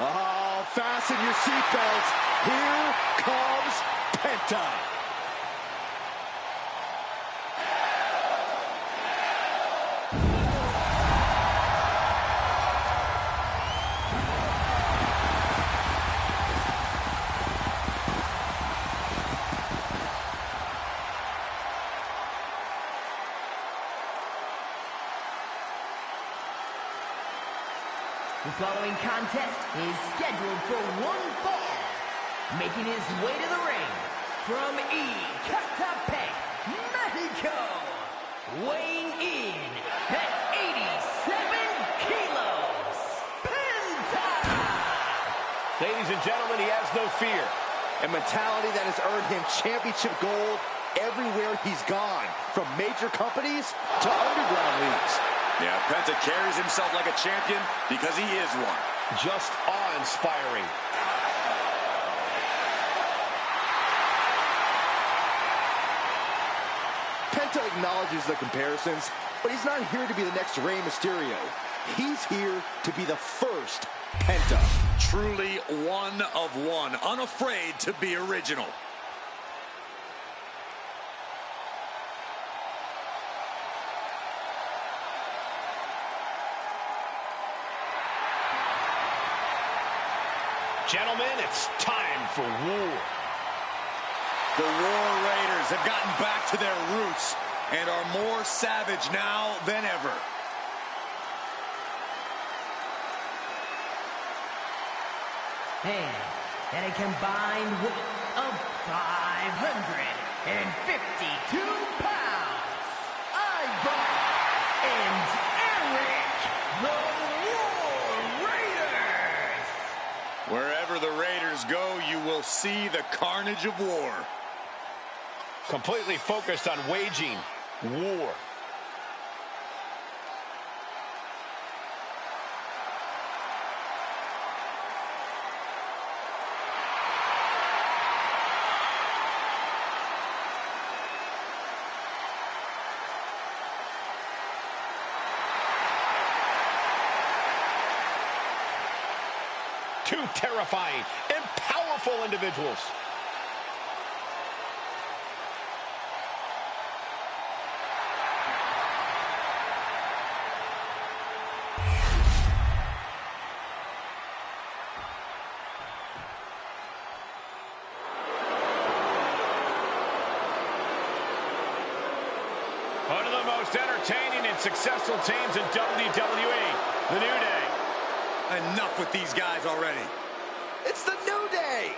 Oh, fasten your seatbelts. Here comes Penta. The following contest is scheduled for one fall. Making his way to the ring from Ecatepec, Mexico. Weighing in at 87 kilos, Penta! Ladies and gentlemen, he has no fear. A mentality that has earned him championship gold everywhere he's gone, from major companies to underground leagues. Yeah, Penta carries himself like a champion because he is one. Just awe-inspiring. Penta acknowledges the comparisons, but he's not here to be the next Rey Mysterio. He's here to be the first Penta. Truly one of one, unafraid to be original. Gentlemen, it's time for war. The War Raiders have gotten back to their roots and are more savage now than ever. And a combined weight of 552 pounds, Ivar and Eric, the War Raiders. Wherever the Raiders go, you will see the carnage of war. Completely focused on waging war. Two terrifying and powerful individuals. One of the most entertaining and successful teams in WWE, the New Day. Enough with these guys already. It's the New Day!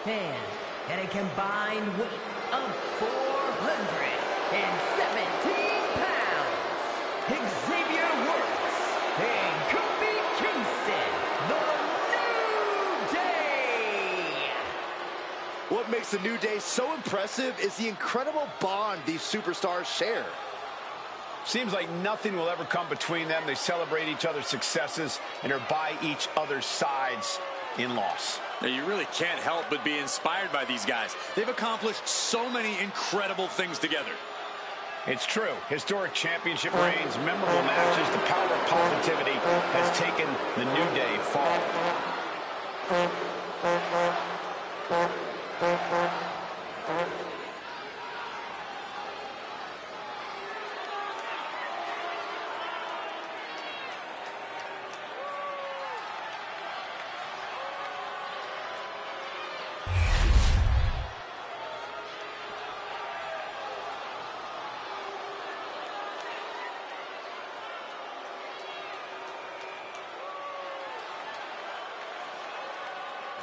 And a combined weight of 417 pounds, Xavier Woods and Kofi Kingston, the New Day! What makes the New Day so impressive is the incredible bond these superstars share. Seems like nothing will ever come between them. They celebrate each other's successes and are by each other's sides in loss. Now, you really can't help but be inspired by these guys. They've accomplished so many incredible things together. It's true. Historic championship reigns, memorable matches, the power of positivity has taken the New Day far.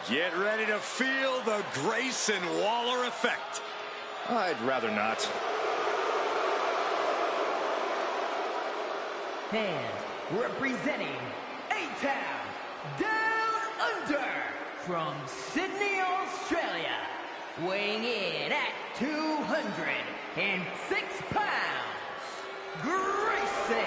Get ready to feel the Grayson Waller effect. I'd rather not. And representing A-Town Down Under from Sydney, Australia, weighing in at 206 pounds, Grayson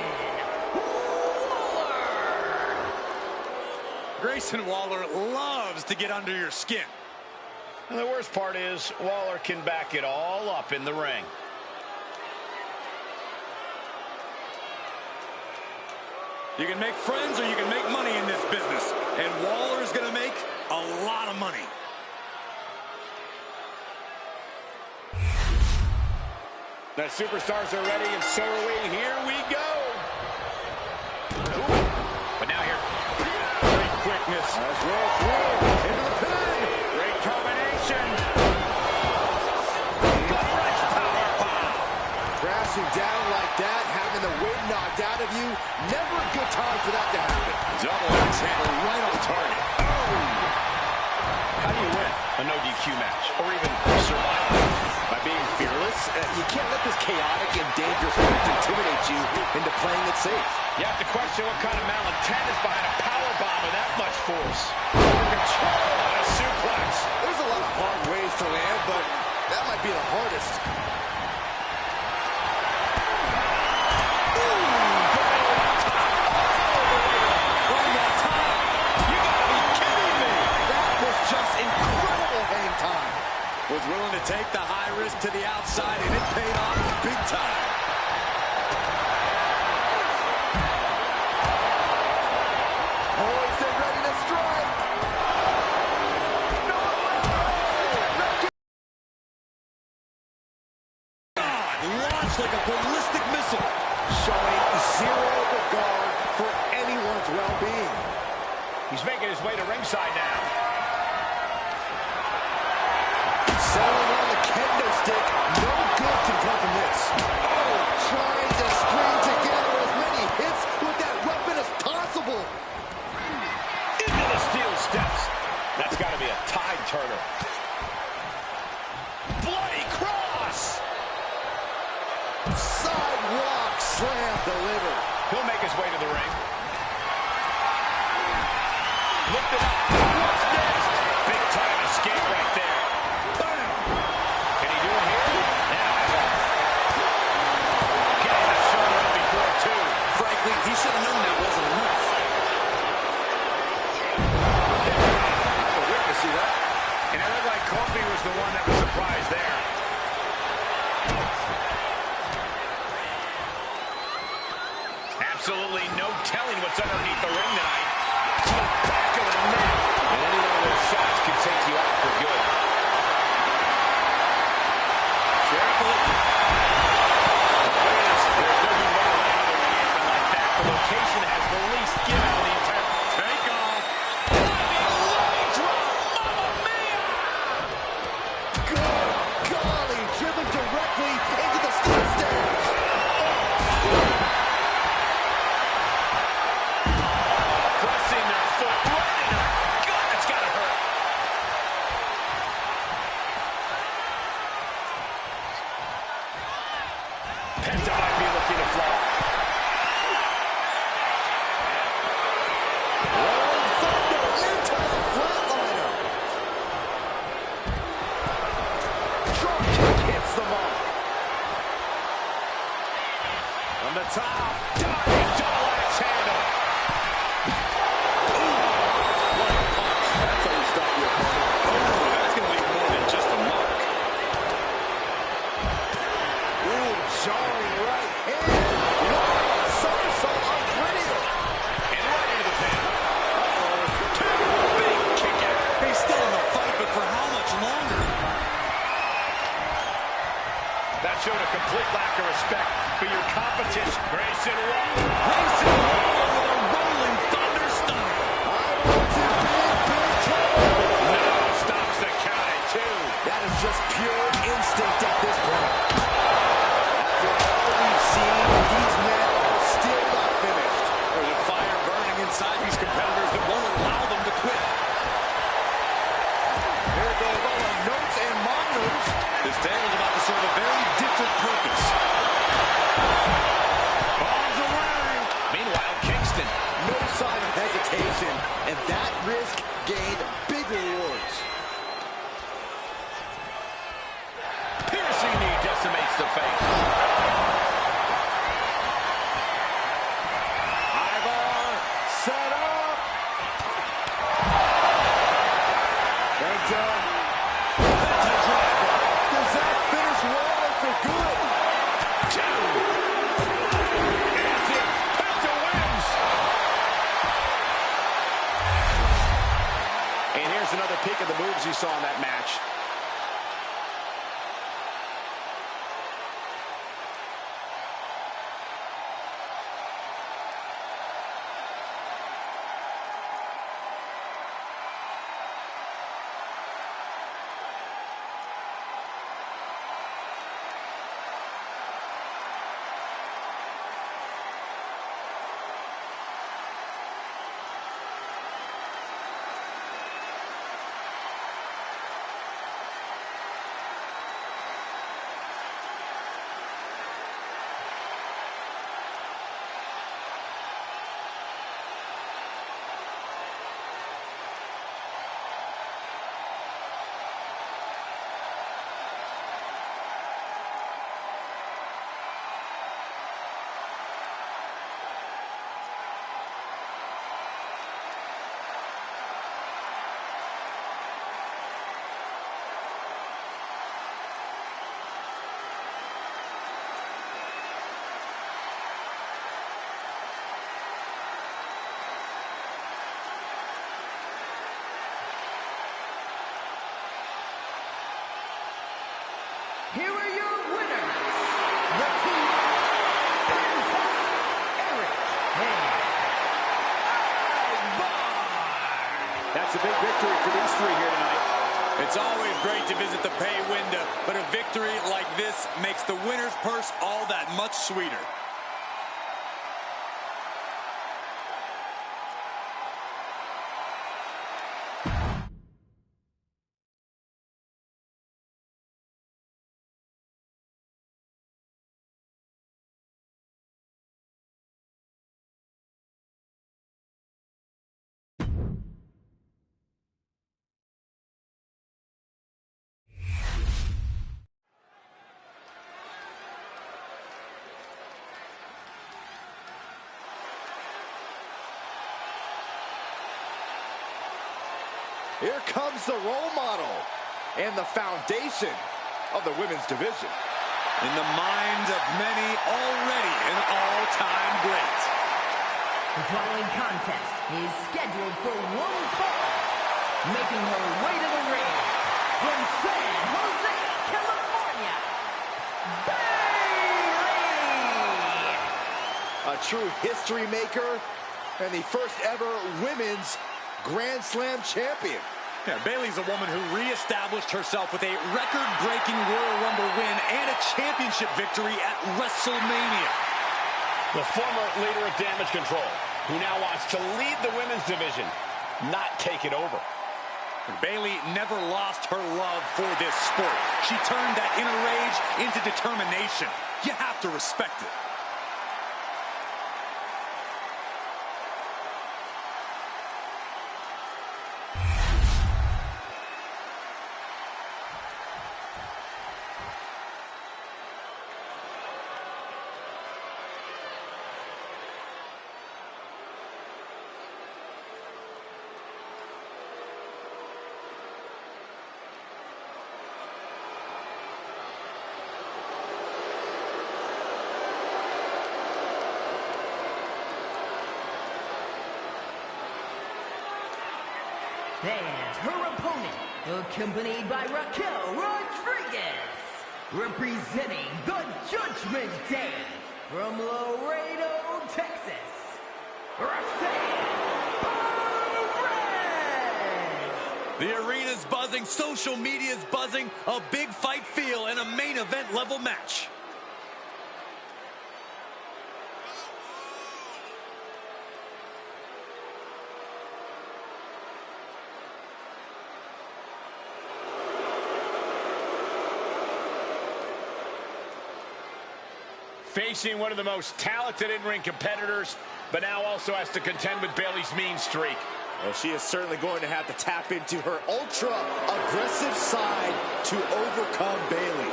Grayson Waller loves to get under your skin. And the worst part is, Waller can back it all up in the ring. You can make friends or you can make money in this business. And The superstars are ready, and so are we. Here we go. Ooh. But now here, great quickness. Let's roll through into the pin. Great combination. Gut-wrench power bomb. Crashing down like that, having the wind knocked out of you, never a good time for that to happen. Double axe handle right on target. How do you win a no DQ match, or even survive? By being fearless? You can't let this chaotic and dangerous match intimidate you into playing it safe. You have to question what kind of malintent is behind a power bomb with that much force. Under control on a suplex. There's a lot of hard ways to land, but that might be the hardest. Just incredible hang time. Was willing to take the high risk to the outside, and it paid off big time. Poised and ready to strike. No way. God, launched like a ballistic missile. Showing zero regard for anyone's well-being. He's making his way to ringside now. Settling on the kendo stick. No good can come from this. Oh, trying to string together as many hits with that weapon as possible. Into the steel steps. That's got to be a tide turner. Bloody cross. Sidewalk slam delivered. He'll make his way to the ring. Lift it up. What's next? Big time escape right there. Can he do it here? Yeah. Getting the shoulder up before two. Frankly, he should have known that wasn't enough. I'm a witness to that. And it looked like Kofi was the one that was surprised there. Absolutely no telling what's underneath the ring tonight. To the back of the neck. And any one of those shots could take you out for good. Careful. There's no way around the ring apron like that. The location has the least give out of the entire take off. Leg drop. Mamma mia! Good golly, driven directly into the steel stairs. Pressing their foot right in the gut. That's got to hurt. Penta might be looking to fly. Rolling thunder into the flatliner. Drop kick hits the mark. From the top, diving double axe handle. What a punch. That's how you stop your opponent. Oh, that's going to leave more than just a mark. Ooh, jarring right hand. Wow, somersault on Brilliant. And right into the pin. Two big kick out. He's still in the fight, but for how much longer? That showed a complete lack of respect for your competition. Grayson Waller. Grayson Waller with a rolling thunder stomp. I want to big trouble. No, stops the count at two. That is just pure instinct at this point. After all we've seen, these men are still not finished. There's a fire burning inside these competitors that won't allow them to quit. Here goes all the notes and monitors. This table's about to serve a very different purpose. Bombs away. Meanwhile, Kingston. No sign of hesitation, and that risk gained big rewards. Piercing knee decimates the face. Ivar set up. Penta. Penta driver. Does that finish Waller for good? Two. That's it. Penta wins. And here's another peek of the moves you saw in that match. That's a big victory for these three here tonight. It's always great to visit the pay window, but a victory like this makes the winner's purse all that much sweeter. Here comes the role model and the foundation of the women's division. In the minds of many, already an all-time great. The following contest is scheduled for one fall. Making her way to the ring from San Jose, California, Bayley! A true history maker and the first ever women's Grand Slam champion. Yeah, Bayley's a woman who reestablished herself with a record-breaking Royal Rumble win and a championship victory at WrestleMania. The former leader of Damage Control, who now wants to lead the women's division, not take it over. Bayley never lost her love for this sport. She turned that inner rage into determination. You have to respect it. And her opponent, accompanied by Raquel Rodriguez, representing the Judgment Day from Laredo, Texas, Roxanne Perez! The arena's buzzing, social media's buzzing, a big fight feel and a main event level match. Facing one of the most talented in-ring competitors, but now also has to contend with Bayley's mean streak. Well, she is certainly going to have to tap into her ultra-aggressive side to overcome Bayley.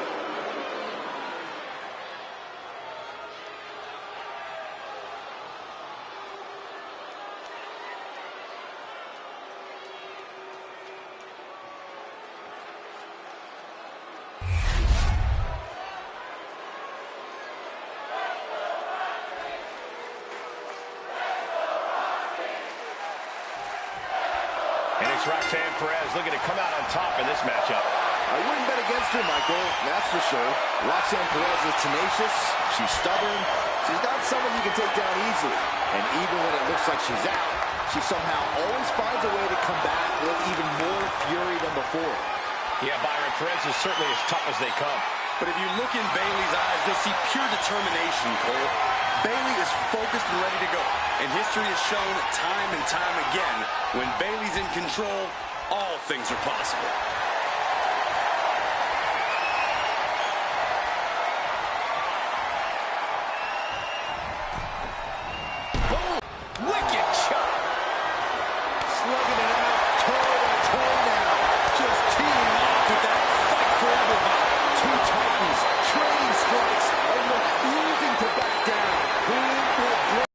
And it's Roxanne Perez looking to come out on top in this matchup. I wouldn't bet against her, Michael, that's for sure. Roxanne Perez is tenacious, she's stubborn, she's not someone you can take down easily. And even when it looks like she's out, she somehow always finds a way to come back with even more fury than before. Yeah, Byron, Perez is certainly as tough as they come. But if you look in Bayley's eyes, you'll see pure determination, Cole. Bayley is focused and ready to go. And history has shown time and time again, when Bayley's in control, all things are possible. Oh, wicked shot. Slugging it out, toe to toe now. Just teeing off with that fight forever vibe. Two titans, trading strikes, and refusing to back down. Who will break?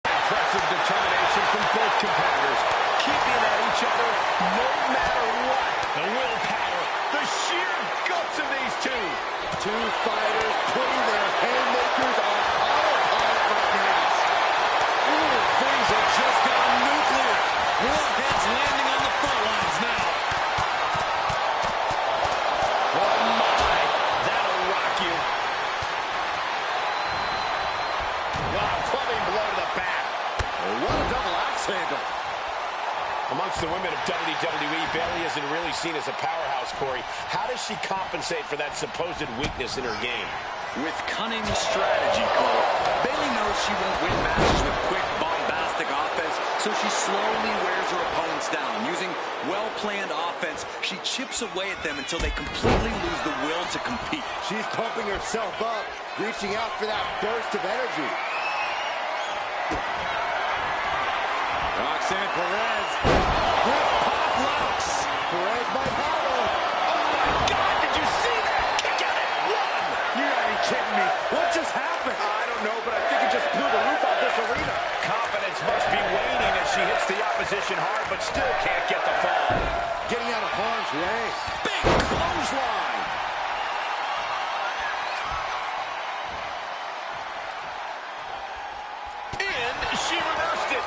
Impressive determination from both competitors, keeping at each other no matter what. The willpower, the sheer guts of these two. Two fighters putting their haymakers on autopilot right now. Ooh, things have just gone nuclear. Warheads landing on the front lines now. Oh my, that'll rock you. Wow, clubbing blow to the back. What a double axe handle. Amongst the women of WWE, Bayley isn't really seen as a powerhouse, Corey. How does she compensate for that supposed weakness in her game? With cunning strategy, Cole. Bayley knows she won't win matches with quick, bombastic offense, so she slowly wears her opponents down. Using well-planned offense, she chips away at them until they completely lose the will to compete. She's pumping herself up, reaching out for that burst of energy. Roxanne Perez with pop locks. Perez by power. Oh my God, did you see that? Kick out at one. You gotta be kidding me. What just happened? I don't know, but I think it just blew the roof off this arena. Confidence must be waning as she hits the opposition hard, but still can't get the fall. Getting out of harm's way. Big clothesline. And she reversed it.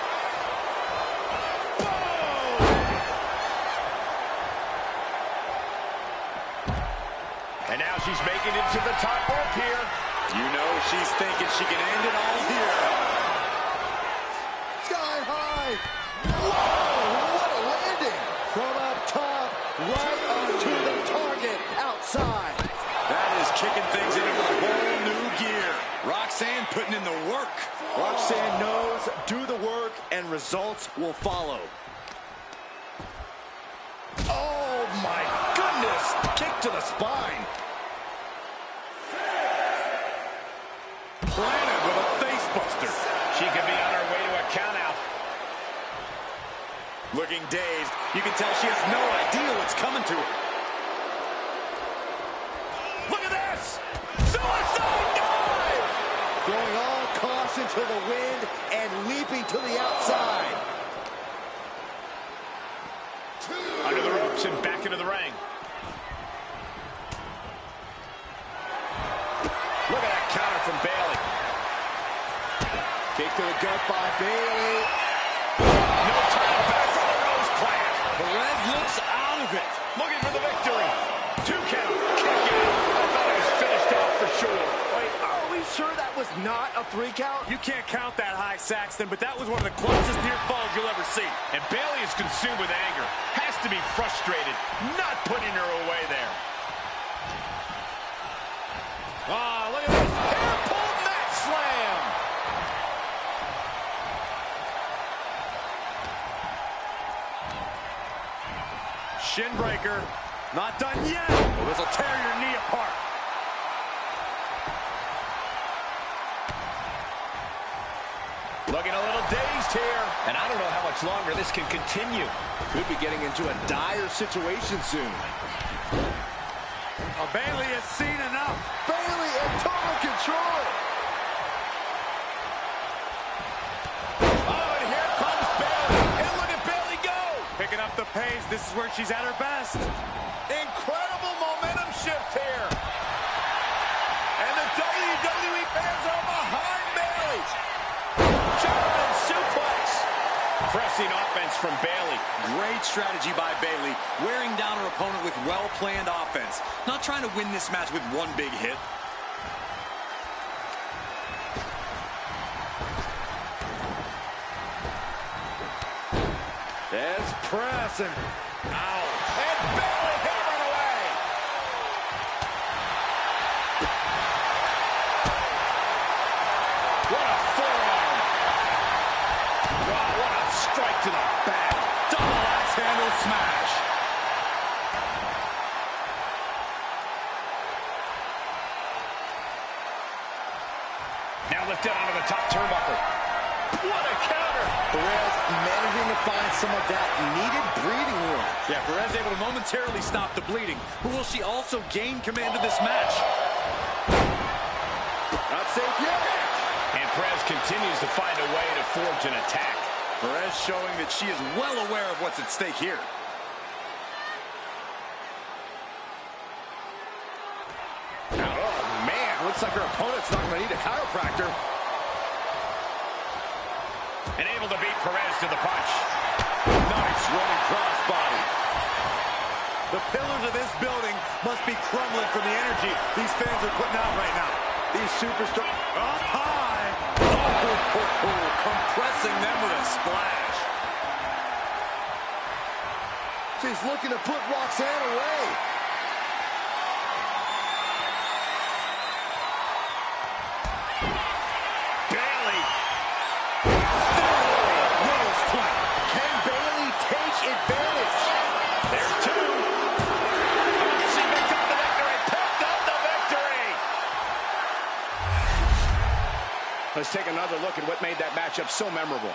And now she's making it to the top rope here. You know she's thinking she can end it all here. Sky high. Whoa, what a landing. From up top, right onto the target outside. That is kicking things into a whole new gear. Roxanne putting in the work. Roxanne knows, do the work, and results will follow. Oh, my goodness. Kick to the spine. Planted with a face buster. She could be on her way to a countout. Looking dazed. You can tell she has no idea what's coming to her. Look at this! Suicide dive! Throwing all caution to the wind and leaping to the outside. Under the ropes and back into the ring. Look at that counter from Bayley. Kick to the gut by Bayley. No turning back from the rose plant. Perez looks out of it. Looking for the victory. 2 count. Kick out. I thought it was finished off for sure. Wait, are we sure that was not a 3 count? You can't count that high, Saxton, but that was one of the closest near falls you'll ever see. And Bayley is consumed with anger. Has to be frustrated. Not putting her away there. Ah, look at this. Hair pull mat slam. Shin breaker. Not done yet. Well, this will tear your knee apart. Looking a little dazed here. And I don't know how much longer this can continue. Could be getting into a dire situation soon. Oh, Bayley has seen enough. Bayley in total control. Oh, and here comes Bayley. And look at Bayley go. Picking up the pace. This is where she's at her best. Incredible momentum shift here. And the WWE fans are behind Bayley. German suplex. Pressing offense from Bayley. Great strategy by Bayley, wearing down her opponent with well-planned offense. Not trying to win this match with one big hit. There's pressing. Ow. And Bayley hammering away. What a forearm. Wow, what a strike to the back. Double axe handle smash. Now lifted onto the top turnbuckle. What a counter. Perez managing to find some of that needed breathing room. Yeah, Perez able to momentarily stop the bleeding, but will she also gain command of this match? Not safe yet. And Perez continues to find a way to forge an attack. Perez showing that she is well aware of what's at stake here. Oh, man. Looks like her opponent's not going to need a chiropractor. And able to beat Perez to the punch. Nice running crossbody. The pillars of this building must be crumbling from the energy these fans are putting out right now. These superstars Up high. Compressing them with a splash. She's looking to put Roxanne away. Bayley. Rose point. Can Bayley take advantage? There's two. She picked up the victory. Picked up the victory. Let's take another look at what made that matchup so memorable.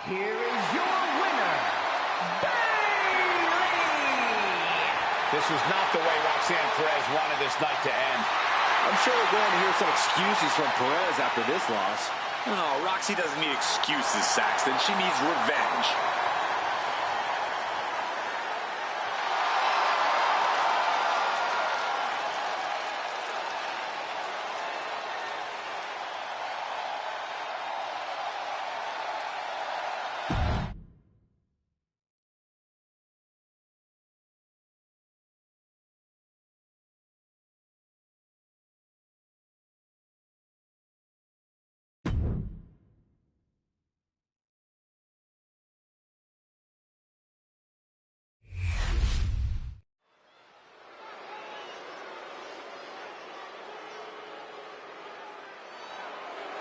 Here is your winner, Bayley! This was not the way Roxanne Perez wanted this night to end. I'm sure we're going to hear some excuses from Perez after this loss. Oh, Roxy doesn't need excuses, Saxton. She needs revenge.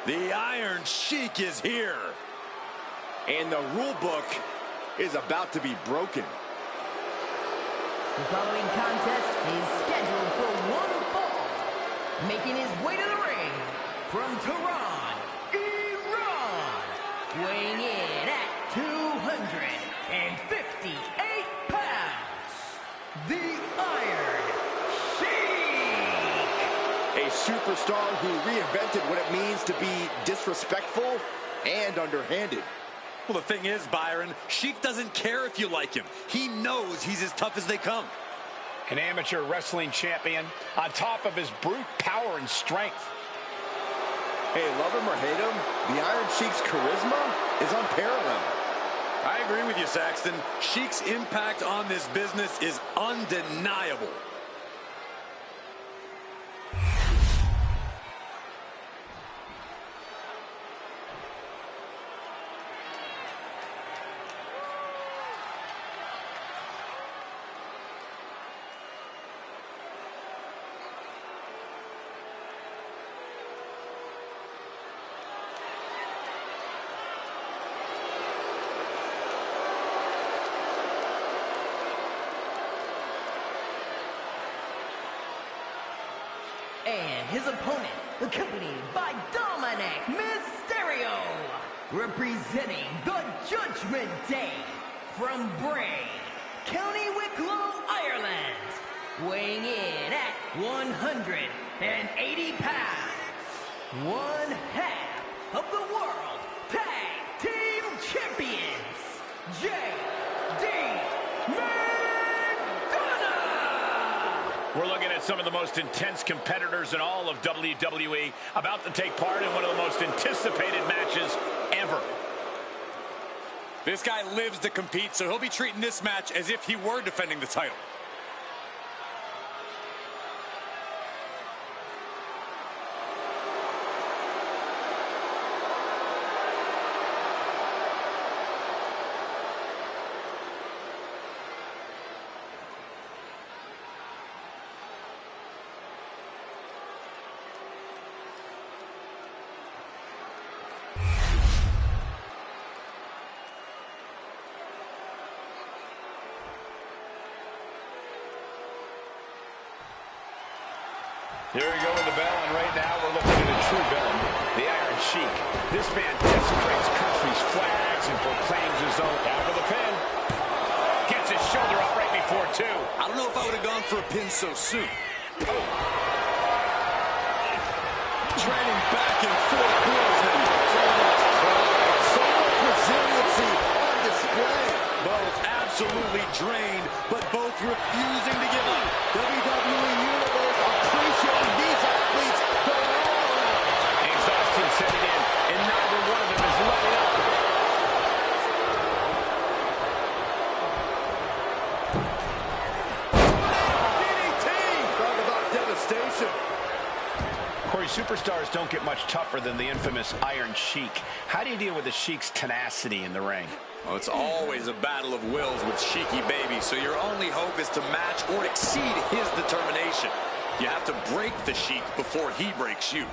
The Iron Sheik is here. And the rule book is about to be broken. The following contest is scheduled for one fall. Making his way to the ring from Tehran, Iran. Weighing in at 258 pounds. The Iron Sheik. A superstar who reinvented what it means to be disrespectful and underhanded. Well, the thing is, Byron, Sheik doesn't care if you like him. He knows he's as tough as they come. An amateur wrestling champion on top of his brute power and strength. Hey, love him or hate him, the Iron Sheik's charisma is unparalleled. I agree with you, Saxton. Sheik's impact on this business is undeniable. And his opponent, accompanied by Dominic Mysterio, representing the Judgment Day from Bray, County Wicklow, Ireland, weighing in at 180 pounds, one half of the World Tag Team Champions, J.D. We're looking at some of the most intense competitors in all of WWE about to take part in one of the most anticipated matches ever. This guy lives to compete, so he'll be treating this match as if he were defending the title. Here we go with the bell, and right now we're looking at a true villain, the Iron Sheik. This man desecrates country's flags and proclaims his own. Down for the pin. Gets his shoulder up right before two. I don't know if I would have gone for a pin so soon. Training back and forth blows him. So much resiliency on display. Both absolutely drained, but both refusing to give up. WWE Universe appreciating these athletes going all out. Exhaustion setting in, and neither one of them is letting up. DDT! Talk about devastation. Corey, superstars don't get much tougher than the infamous Iron Sheik. How do you deal with the Sheik's tenacity in the ring? Well, it's always a battle of wills with Sheiky Baby, so your only hope is to match or exceed his determination. You have to break the Sheik before he breaks you.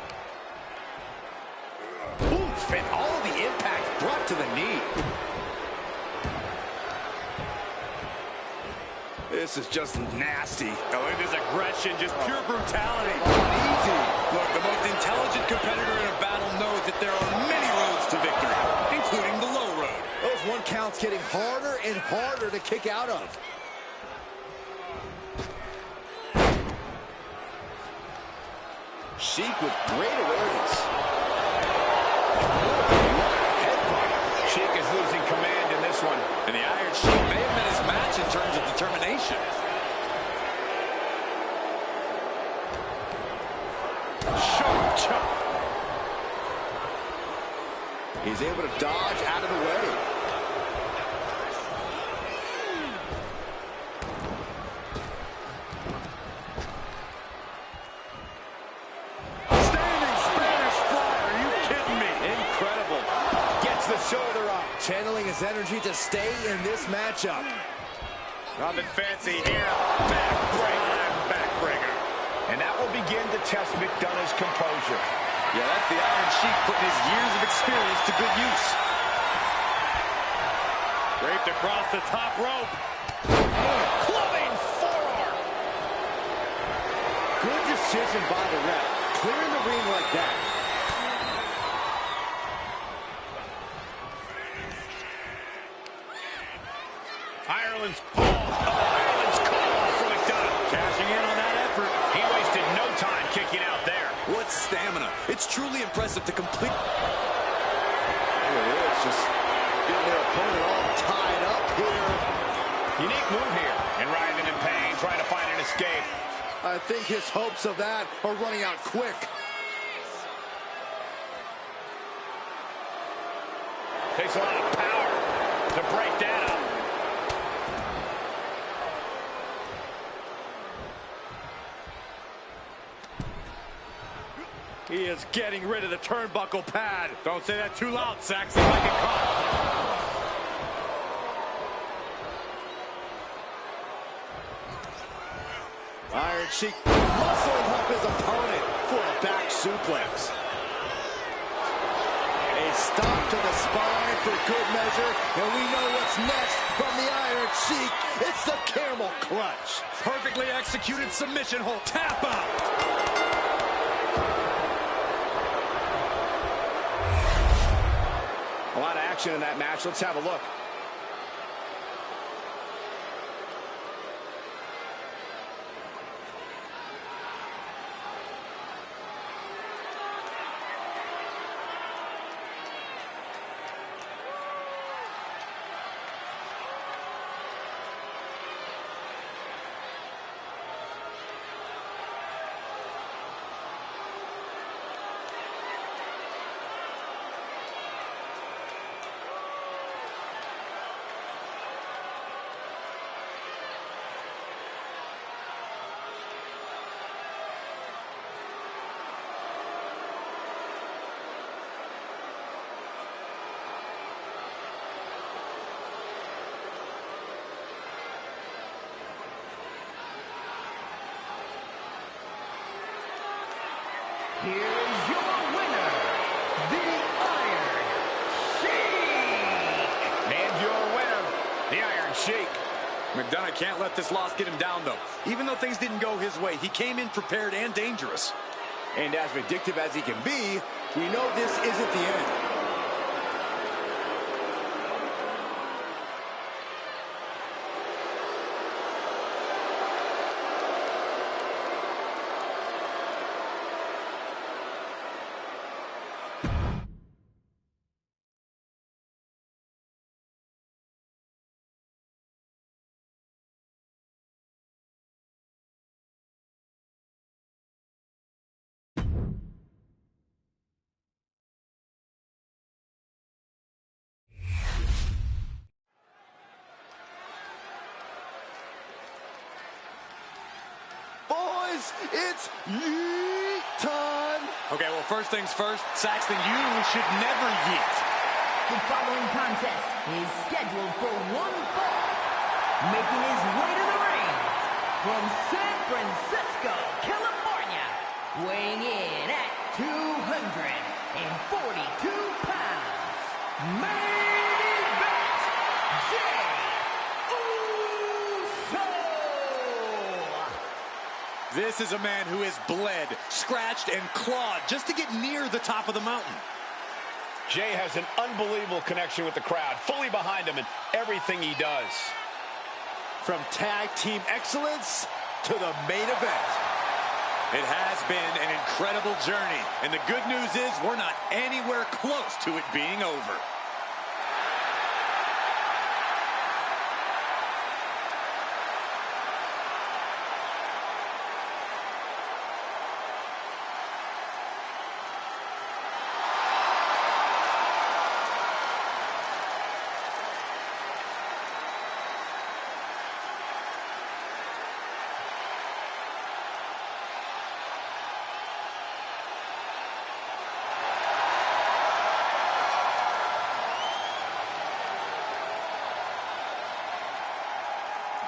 Oof, and all the impact brought to the knee. This is just nasty. Oh, look at this aggression, just pure brutality. Easy. Look, the most intelligent competitor in a battle knows that there are many roads to victory, including the low road. Those one counts getting harder and harder to kick out of. Sheik with great awareness. Sheik is losing command in this one. And the Iron Sheik may have been his match in terms of determination. Sharp chop. He's able to dodge out of the way. Standing Spanish fly, are you kidding me? Incredible. Gets the shoulder up. Channeling his energy to stay in this matchup. Nothing fancy here. Backbreaker. And that will begin to test McDonough's composure. Yeah, that's the Iron Sheik putting his years of experience to good use. Draped across the top rope. Clubbing forearm. Good decision by the ref. Clearing the ring like that. Ireland's call for McDonough. Cashing in on that effort. He wasted no time kicking out there. What stamina. It's truly impressive to complete. Look at this, just getting their opponent all tied up here. Unique move here. And writhing in pain, trying to find an escape. I think his hopes of that are running out quick. Takes a lot of power to break that up. He is getting rid of the turnbuckle pad. Don't say that too loud, Saxon. Might get caught. Iron Sheik muscling up his opponent for a back suplex. A stop to the spine for good measure, and we know what's next from the Iron Sheik. It's the camel clutch. Perfectly executed submission hold. Tap out. A lot of action in that match. Let's have a look. Here is your winner, the Iron Sheik. And your winner, the Iron Sheik. McDonough can't let this loss get him down, though. Even though things didn't go his way, he came in prepared and dangerous. And as vindictive as he can be, we know this isn't the end. Boys, it's yeet time. Okay, well, first things first, Saxton, you should never yeet. The following contest is scheduled for one fall. Making his way to the ring from San Francisco, California, weighing in at 242 pounds. Main event, Jey Uso. This is a man who has bled, scratched, and clawed just to get near the top of the mountain. Jey has an unbelievable connection with the crowd, fully behind him in everything he does. From tag team excellence to the main event. It has been an incredible journey, and the good news is we're not anywhere close to it being over.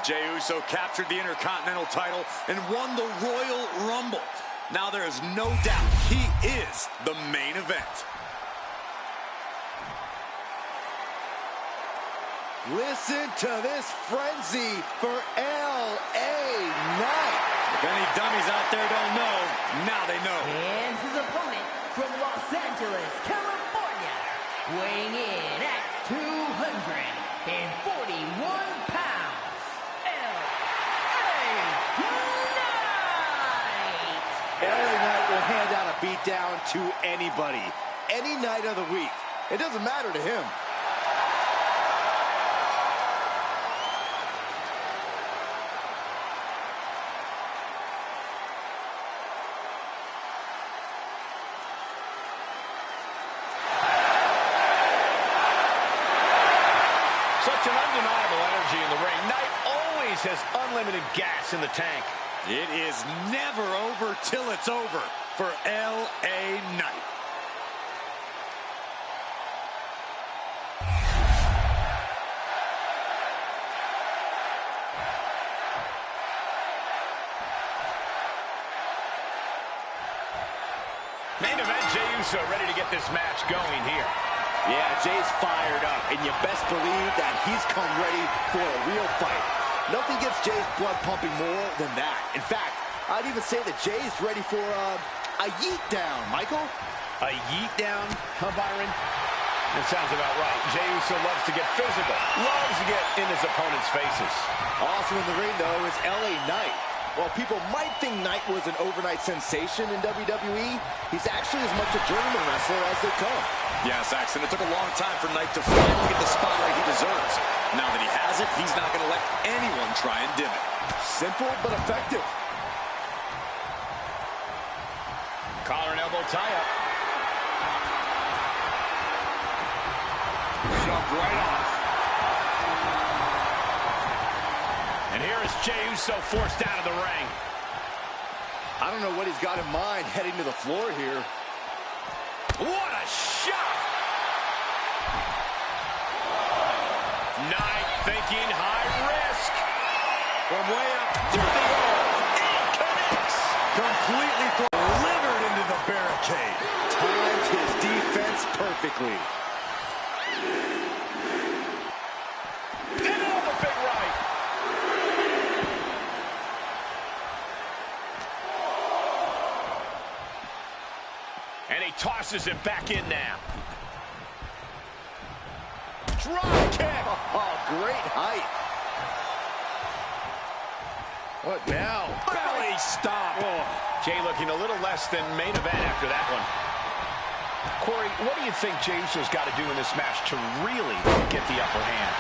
Jey Uso captured the Intercontinental title and won the Royal Rumble. Now there is no doubt he is the main event. Listen to this frenzy for LA Knight. If any dummies out there don't know, now they know. And his opponent from Los Angeles, California, weighing in at 241 pounds. LA Knight will hand out a beatdown to anybody, any night of the week. It doesn't matter to him. Such an undeniable energy in the ring. Knight always has unlimited gas in the tank. It is never over till it's over for LA Knight. Main event, Jey Uso ready to get this match going here. Yeah, Jey's fired up, and you best believe that he's come ready for a real fight. Nothing gets Jey's blood pumping more than that. In fact, I'd even say that Jey's ready for a yeet down, Michael. A yeet down, huh, Byron? That sounds about right. Jey Uso loves to get physical, loves to get in his opponent's faces. Also in the ring, though, is LA Knight. While people might think Knight was an overnight sensation in WWE, he's actually as much a journeyman wrestler as they come. Yeah, Saxton, it took a long time for Knight to finally get the spotlight he deserves. Now that he has it, he's not going to let anyone try and dim it. Simple but effective. Collar and elbow tie-up. Shoved right off. And here is Jey Uso forced out of the ring. I don't know what he's got in mind heading to the floor here. What a shot! Knight thinking high risk. From way up through the air, it connects. Completely delivered into the barricade. Timed his defense perfectly. And another big right. And he tosses him back in now. Drop kick. Oh, great height. What now? Belly stop. Oh. Jay looking a little less than main event after that one. Corey, what do you think Jey Uso's got to do in this match to really get the upper hand?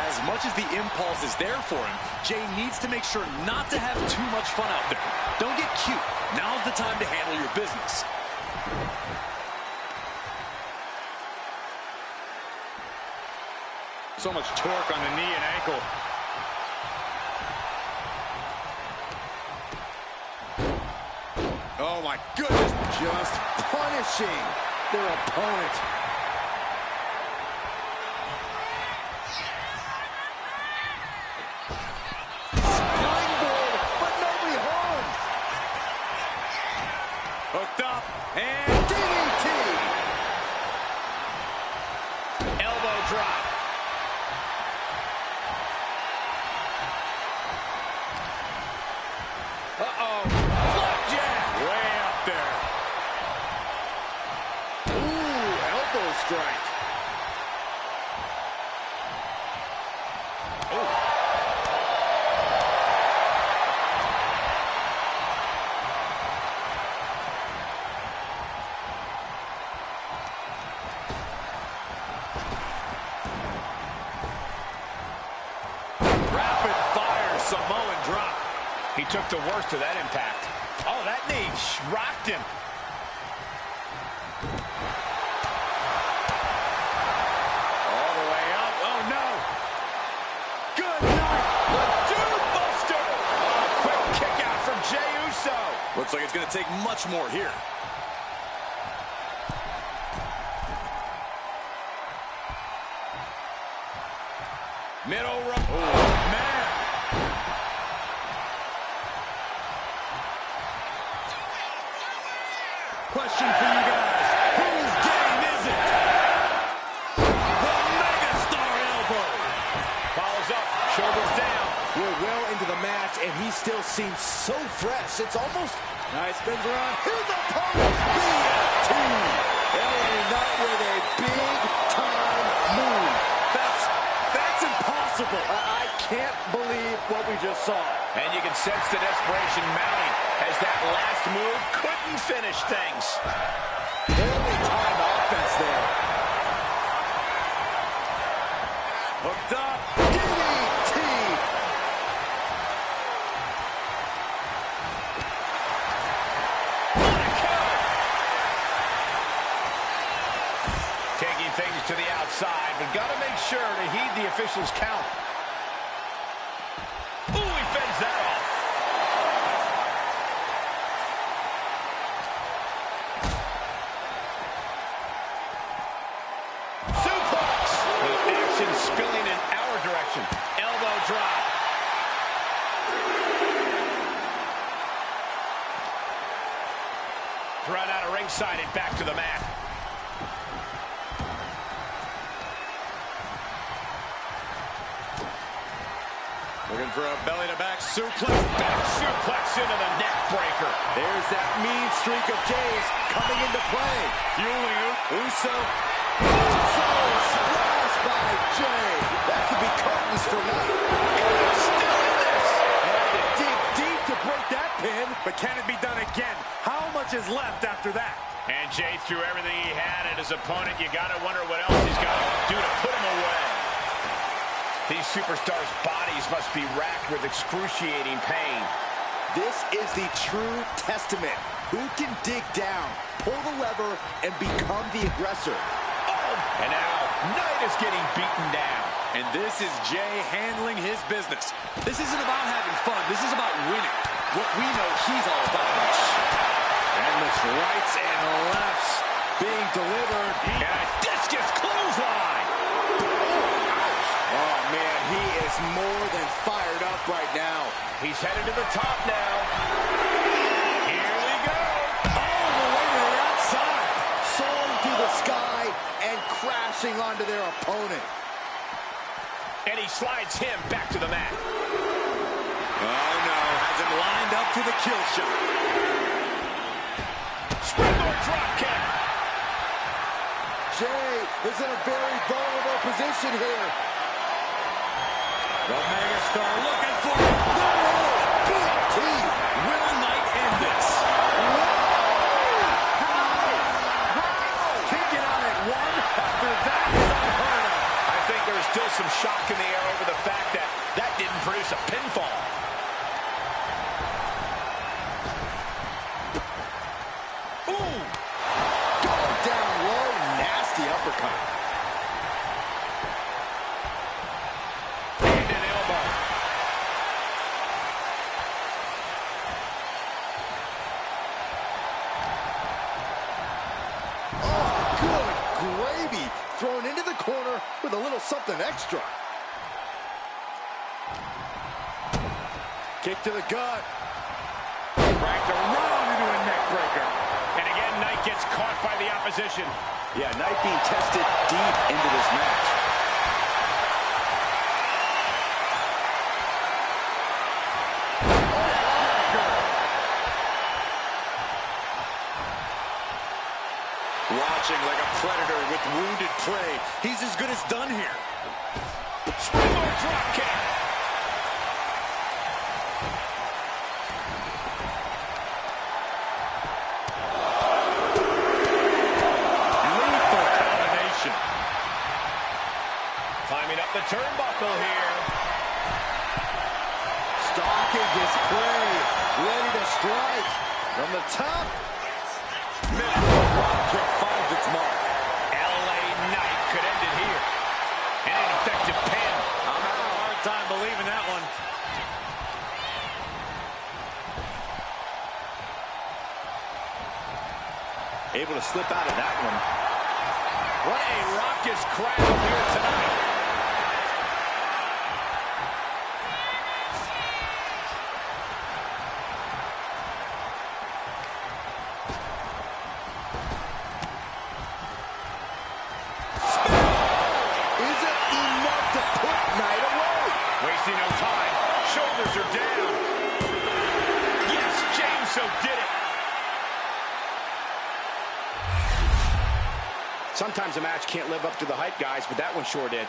As much as the impulse is there for him, Jey needs to make sure not to have too much fun out there. Don't get cute. Now's the time to handle your business. So much torque on the knee and ankle. Oh, my goodness. Just punishing their opponent. Springboard, but nobody home. Hooked up and DDT. Elbow drop. Uh-oh. Flapjack. way up there. Ooh, elbow strike. Rapid fire Samoan drop. He took the worst of that impact. Oh, that knee rocked him. All the way up. Oh, no. Good night. The Dude Buster. Oh, quick kick out from Jey Uso. Looks like it's going to take much more here. Middle row. Oh, man. Question for you guys. Whose game is it? The Megastar elbow. Follows up. Shoulders down. We're well into the match, and he still seems so fresh. It's almost... Nice, spins around. Here's the opponent. BFT. LA Knight with a big-time move. That's impossible. I can't believe what we just saw. And you can sense the desperation mounting as that last move couldn't finish things. Barely timed offense there. Hooked up. DDT. What a cover! Taking things to the outside, but got to make sure to heed the officials' count. Ooh, he fends that off. Suplex! With action spilling in our direction. Elbow drop. Run out of ringside and back to the mat. Looking for a belly-to-back suplex. Back suplex into the neck breaker. There's that mean streak of Jey's coming into play. Fueling it. Uso. Uso splash by Jey. That could be curtains for night. Still in this. Had to dig deep to break that pin. But can it be done again? How much is left after that? And Jey threw everything he had at his opponent. You got to wonder what else he's got to do to put him away. These superstars' bodies must be racked with excruciating pain. This is the true testament. Who can dig down, pull the lever, and become the aggressor? Oh, and now Knight is getting beaten down. And this is Jey handling his business. This isn't about having fun. This is about winning. What we know he's all about. Endless rights and lefts being delivered. And a discus clothesline. Oh, man, he is more than fired up right now. He's headed to the top now. Here we go. All the way to the outside. Soaring through the sky and crashing onto their opponent. And he slides him back to the mat. Oh, no. Has him lined up for the kill shot. Springboard drop kick. Jay is in a very vulnerable position here. The megastar looking for it. BFT. Will Knight end this? Kicking out at one after that is unheard of. I think there's still some shock in the air over the fact that that didn't produce a pinfall. Boom. Going down low. Nasty uppercut. And an elbow. Oh, good gravy. Thrown into the corner with a little something extra. Kick to the gut. Dragged around into a neck breaker. And again, Knight gets caught by the opposition. Yeah, Knight being tested deep into this match. Watching like a predator with wounded prey. He's as good as done here. Springboard drop kick. Lethal combination. Climbing up the turnbuckle here. Stalking his prey. Ready to strike. From the top. Rock kick finds its mark. LA Knight could end it here. And an effective pin. I'm having a hard time believing that one. Able to slip out of that one. What a raucous crowd here tonight. Is it enough to put Knight away? Wasting no time. Shoulders are down. Yes, James so did it. Sometimes a match can't live up to the hype, guys, but that one sure did.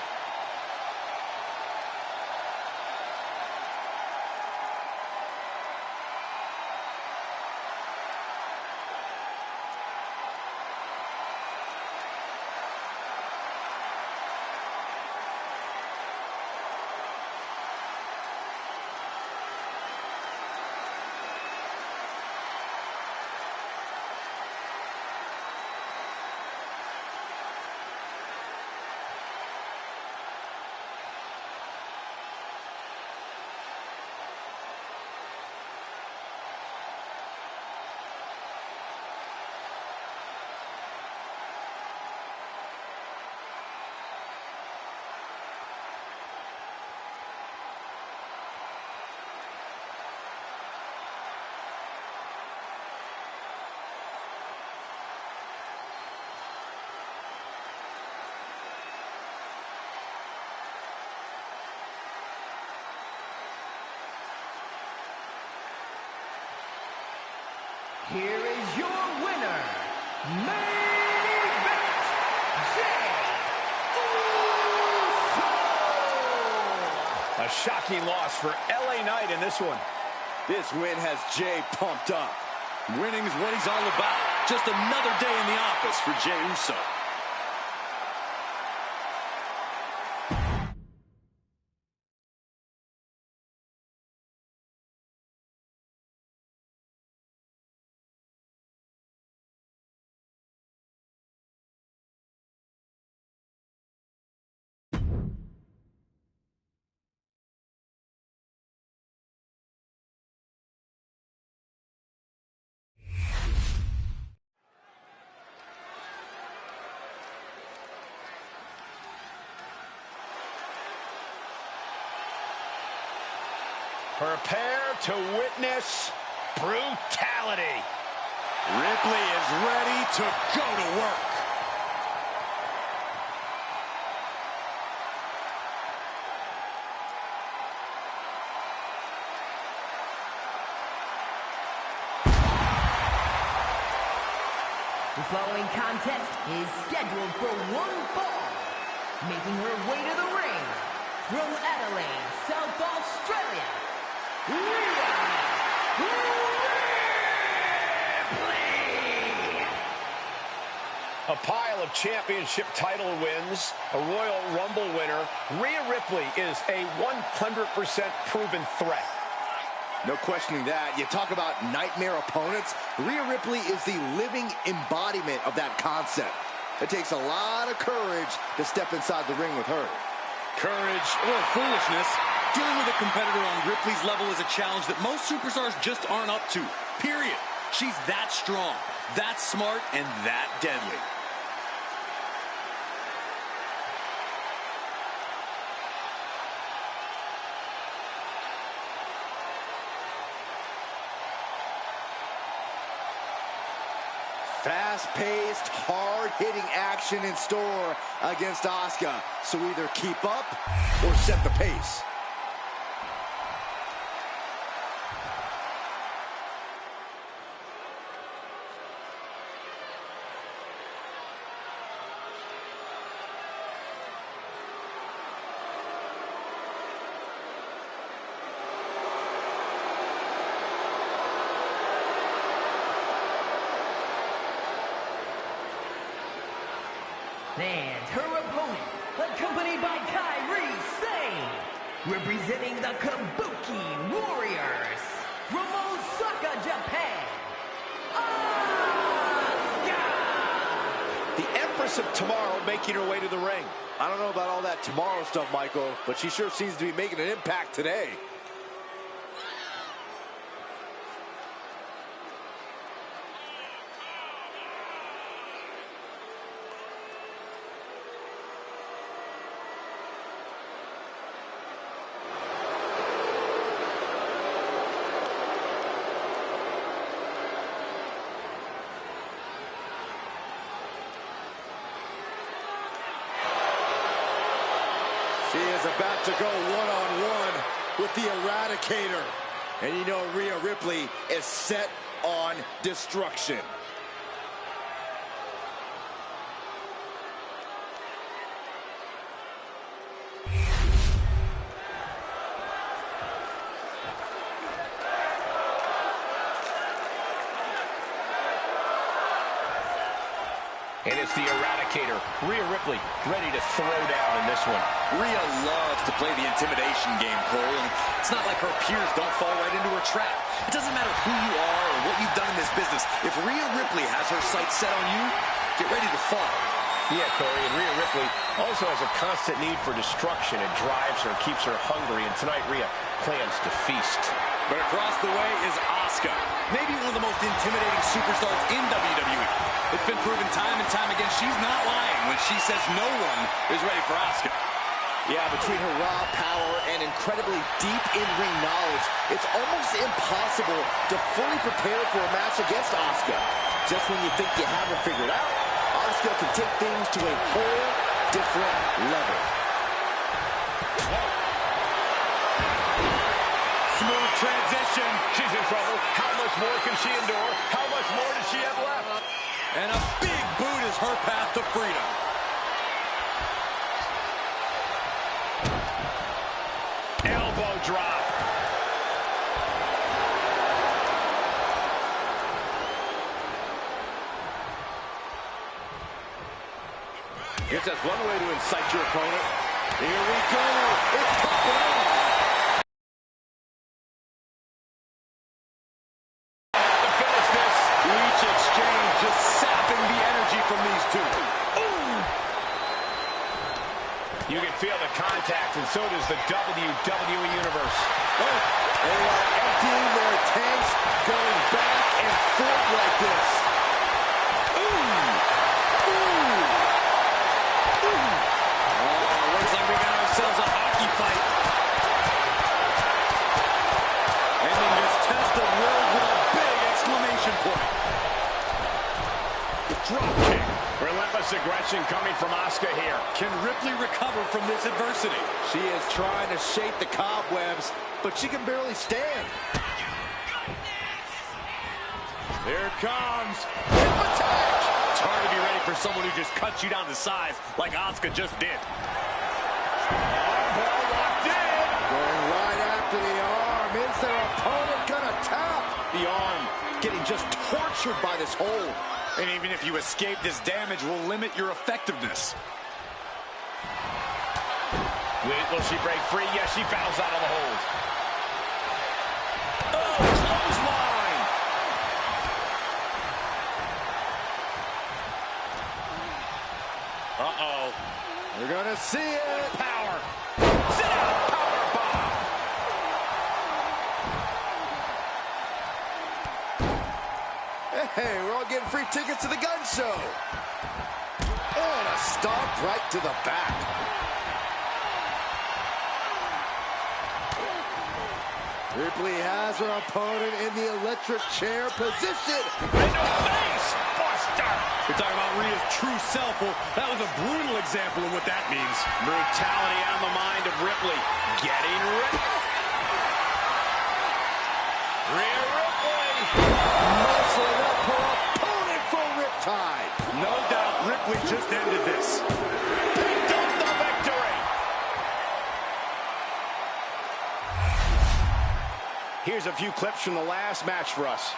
Here is your winner, main event, Jay Uso! A shocking loss for LA Knight in this one. This win has Jay pumped up. Winning is what he's all about. Just another day in the office for Jey Uso. Prepare to witness brutality. Ripley is ready to go to work. The following contest is scheduled for one fall. Making her way to the ring from Adelaide, South Australia, Rhea Ripley. A pile of championship title wins, a Royal Rumble winner. Rhea Ripley is a 100% proven threat. No questioning that. You talk about nightmare opponents. Rhea Ripley is the living embodiment of that concept. It takes a lot of courage to step inside the ring with her. Courage or foolishness. Dealing with a competitor on Ripley's level is a challenge that most superstars just aren't up to. Period. She's that strong, that smart, and that deadly. Fast-paced, hard-hitting action in store against Asuka. So either keep up or set the pace. And her opponent, accompanied by Kairi Sane, representing the Kabuki Warriors, from Osaka, Japan, Asuka! The Empress of Tomorrow making her way to the ring. I don't know about all that tomorrow stuff, Michael, but she sure seems to be making an impact today. She is about to go one-on-one with the Eradicator. And you know Rhea Ripley is set on destruction. And it's the Eradicator, Rhea Ripley, ready to throw down in this one. Rhea loves to play the intimidation game, Cole, and it's not like her peers don't fall right into her trap. It doesn't matter who you are or what you've done in this business. If Rhea Ripley has her sights set on you, get ready to fall. Yeah, Corey, and Rhea Ripley also has a constant need for destruction. It drives her, keeps her hungry, and tonight Rhea plans to feast. But across the way is Asuka, maybe one of the most intimidating superstars in WWE. It's been proven time and time again she's not lying when she says no one is ready for Asuka. Yeah, between her raw power and incredibly deep in-ring knowledge, it's almost impossible to fully prepare for a match against Asuka. Just when you think you have her figured out, Asuka can take things to a whole different level. Smooth transition. She's in trouble. How much more can she endure? How much more does she have left? And a big boot is her path to freedom. Elbow drop. Guess that's one way to incite your opponent. Here we go. It's popping off. To finish this. Each exchange just sapping the energy from these two. You can feel the contact, and so does the WWE Universe. Oh, they are emptying their tanks, going back and forth like this. Looks like we got ourselves a hockey fight. Ending this test of will with a big exclamation point. Drop kick. Relentless aggression coming from Asuka here. Can Ripley recover from this adversity? She is trying to shake the cobwebs, but she can barely stand. Here it comes. Hip attack! for someone who just cuts you down to size like Asuka just did. Armbar locked in. Going right after the arm. Is their opponent gonna tap? The arm getting just tortured by this hold. And even if you escape, this damage will limit your effectiveness. Will she break free? Yes, she bows out of the hold. Oh, clothesline! Uh-oh. We're gonna see it. Power. Sit out. Power bomb. Hey, we're all getting free tickets to the gun show. And a stomp right to the back. Ripley has her opponent in the electric chair position. Into face buster. You're talking about Rhea's true self. Well, that was a brutal example of what that means. Brutality on the mind of Ripley. Getting ripped. Rhea Ripley. Muscling up her opponent for riptide. No doubt Ripley just ended this. Picked up the victory. Here's a few clips from the last match for us.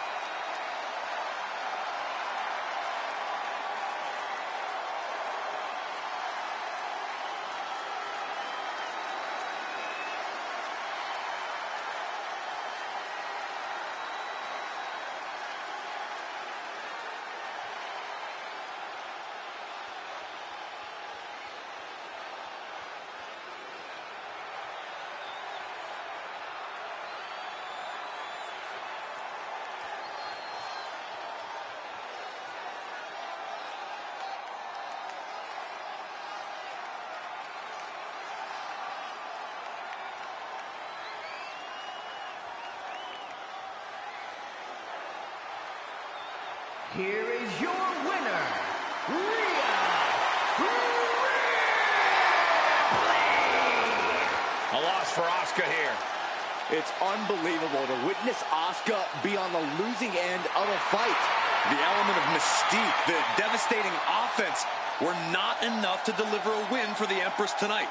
Here is your winner, Rhea Ripley. A loss for Asuka here. It's unbelievable to witness Asuka be on the losing end of a fight. The element of mystique, the devastating offense were not enough to deliver a win for the Empress tonight.